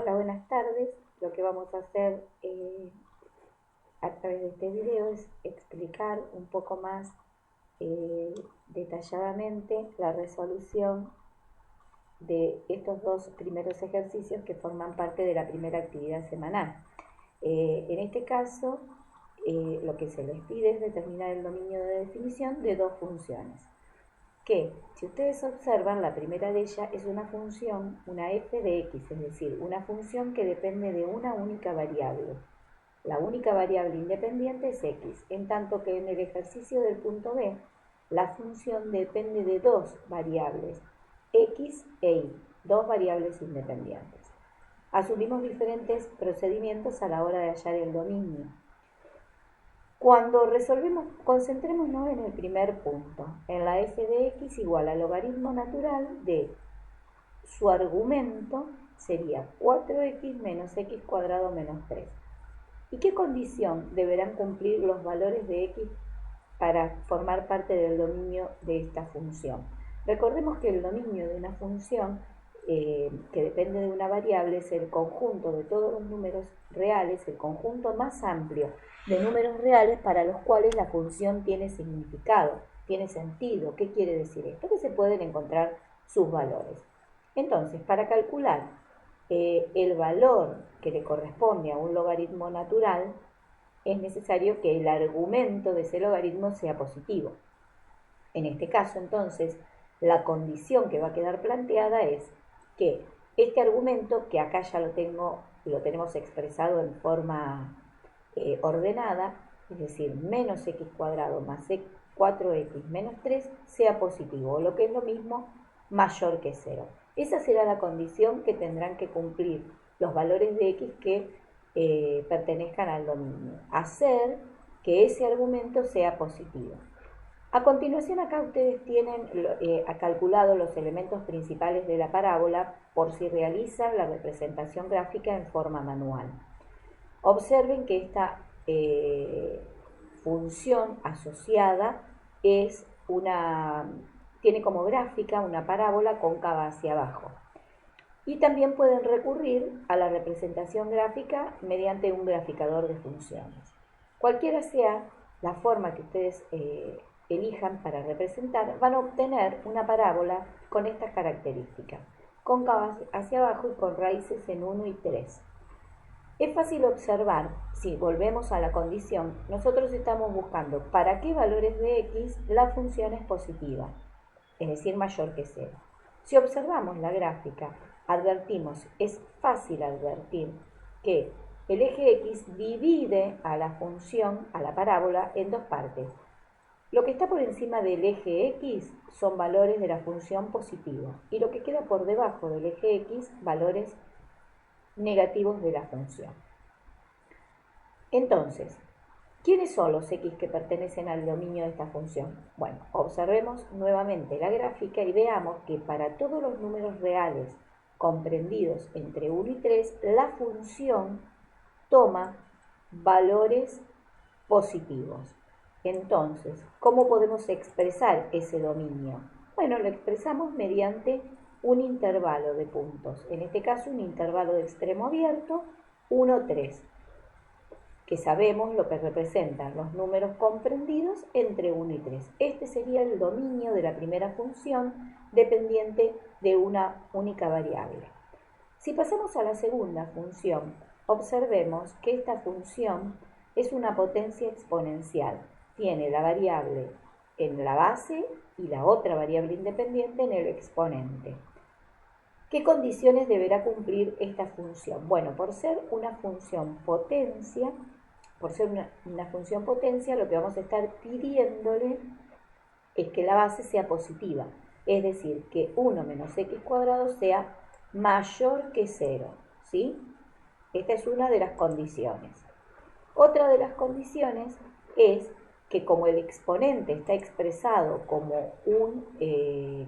Hola, buenas tardes. Lo que vamos a hacer a través de este video es explicar un poco más detalladamente la resolución de estos dos primeros ejercicios que forman parte de la primera actividad semanal. En este caso, lo que se les pide es determinar el dominio de definición de dos funciones. Que, si ustedes observan, la primera de ellas es una función, una f de x, es decir, una función que depende de una única variable. La única variable independiente es x, en tanto que en el ejercicio del punto B, la función depende de dos variables, x e y, dos variables independientes. Asumimos diferentes procedimientos a la hora de hallar el dominio. Cuando resolvemos, concentrémonos en el primer punto, en la f de x igual al logaritmo natural de su argumento, sería 4x menos x cuadrado menos 3. ¿Y qué condición deberán cumplir los valores de x para formar parte del dominio de esta función? Recordemos que el dominio de una función que depende de una variable es el conjunto de todos los números reales, el conjunto más amplio de números reales para los cuales la función tiene significado, tiene sentido. ¿Qué quiere decir esto? Que se pueden encontrar sus valores. Entonces, para calcular el valor que le corresponde a un logaritmo natural, es necesario que el argumento de ese logaritmo sea positivo. En este caso, entonces, la condición que va a quedar planteada es que este argumento, que acá ya lo tenemos expresado en forma ordenada, es decir, menos x cuadrado más 4x menos 3, sea positivo, o lo que es lo mismo, mayor que 0. Esa será la condición que tendrán que cumplir los valores de x que pertenezcan al dominio. Hacer que ese argumento sea positivo. A continuación, acá ustedes tienen calculado los elementos principales de la parábola por si realizan la representación gráfica en forma manual. Observen que esta función asociada tiene como gráfica una parábola cóncava hacia abajo. Y también pueden recurrir a la representación gráfica mediante un graficador de funciones. Cualquiera sea la forma que ustedes elijan para representar, van a obtener una parábola con estas características, cóncava hacia abajo y con raíces en 1 y 3. Es fácil observar, si volvemos a la condición, nosotros estamos buscando para qué valores de x la función es positiva, es decir, mayor que 0. Si observamos la gráfica, es fácil advertir que el eje x divide a la función, a la parábola, en dos partes. Lo que está por encima del eje x son valores de la función positiva y lo que queda por debajo del eje x, valores negativos de la función. Entonces, ¿quiénes son los x que pertenecen al dominio de esta función? Bueno, observemos nuevamente la gráfica y veamos que para todos los números reales comprendidos entre 1 y 3, la función toma valores positivos. Entonces, ¿cómo podemos expresar ese dominio? Bueno, lo expresamos mediante un intervalo de puntos. En este caso, un intervalo de extremo abierto, 1, 3, que sabemos lo que representan los números comprendidos entre 1 y 3. Este sería el dominio de la primera función dependiente de una única variable. Si pasamos a la segunda función, observemos que esta función es una potencia exponencial. Tiene la variable en la base y la otra variable independiente en el exponente. ¿Qué condiciones deberá cumplir esta función? Bueno, por ser una función potencia, lo que vamos a estar pidiéndole es que la base sea positiva, es decir, que 1 menos x cuadrado sea mayor que 0, ¿sí? Esta es una de las condiciones. Otra de las condiciones es que como el exponente está expresado como un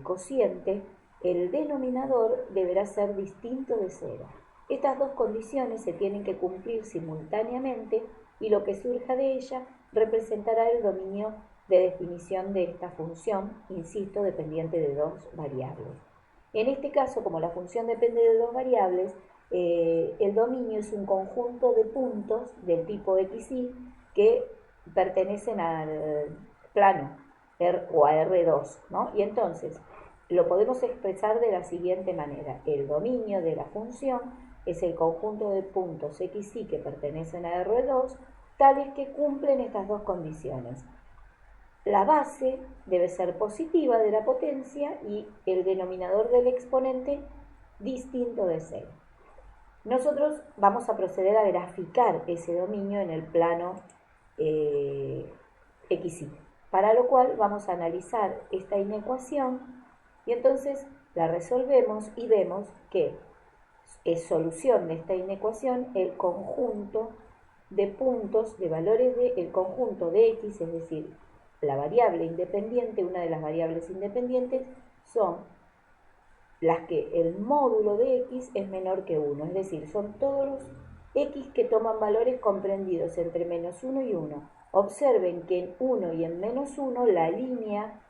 cociente, el denominador deberá ser distinto de 0. Estas dos condiciones se tienen que cumplir simultáneamente y lo que surja de ella representará el dominio de definición de esta función, insisto, dependiente de dos variables. En este caso, como la función depende de dos variables, dominio es un conjunto de puntos del tipo XY que pertenecen al plano o a R2, ¿no? Y entonces lo podemos expresar de la siguiente manera. El dominio de la función es el conjunto de puntos XY que pertenecen a R2, tales que cumplen estas dos condiciones. La base debe ser positiva de la potencia y el denominador del exponente distinto de 0. Nosotros vamos a proceder a graficar ese dominio en el plano XY, para lo cual vamos a analizar esta inecuación y entonces la resolvemos y vemos que es solución de esta inecuación el conjunto de puntos, de valores del conjunto de X, es decir, la variable independiente, una de las variables independientes, son las que el módulo de X es menor que 1, es decir, son todos los X que toman valores comprendidos entre menos 1 y 1. Observen que en 1 y en menos 1 la línea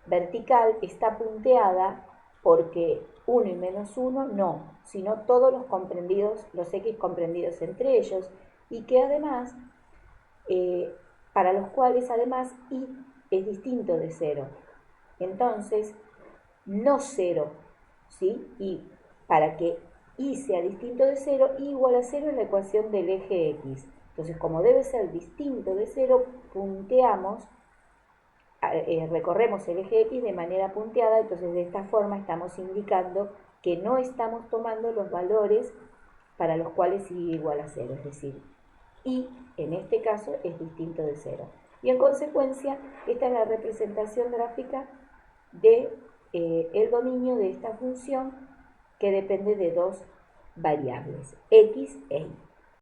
vertical está punteada porque 1 y menos 1 no, sino todos los comprendidos, los X comprendidos entre ellos, y que además, para los cuales además Y es distinto de 0. Entonces, no 0, ¿sí? Y para que Y sea distinto de 0, Y igual a 0 es la ecuación del eje X. Entonces, como debe ser distinto de 0, punteamos, recorremos el eje X de manera punteada, entonces de esta forma estamos indicando que no estamos tomando los valores para los cuales Y igual a 0, es decir, Y en este caso es distinto de 0. Y en consecuencia, esta es la representación gráfica de el dominio de esta función que depende de dos variables, X e Y.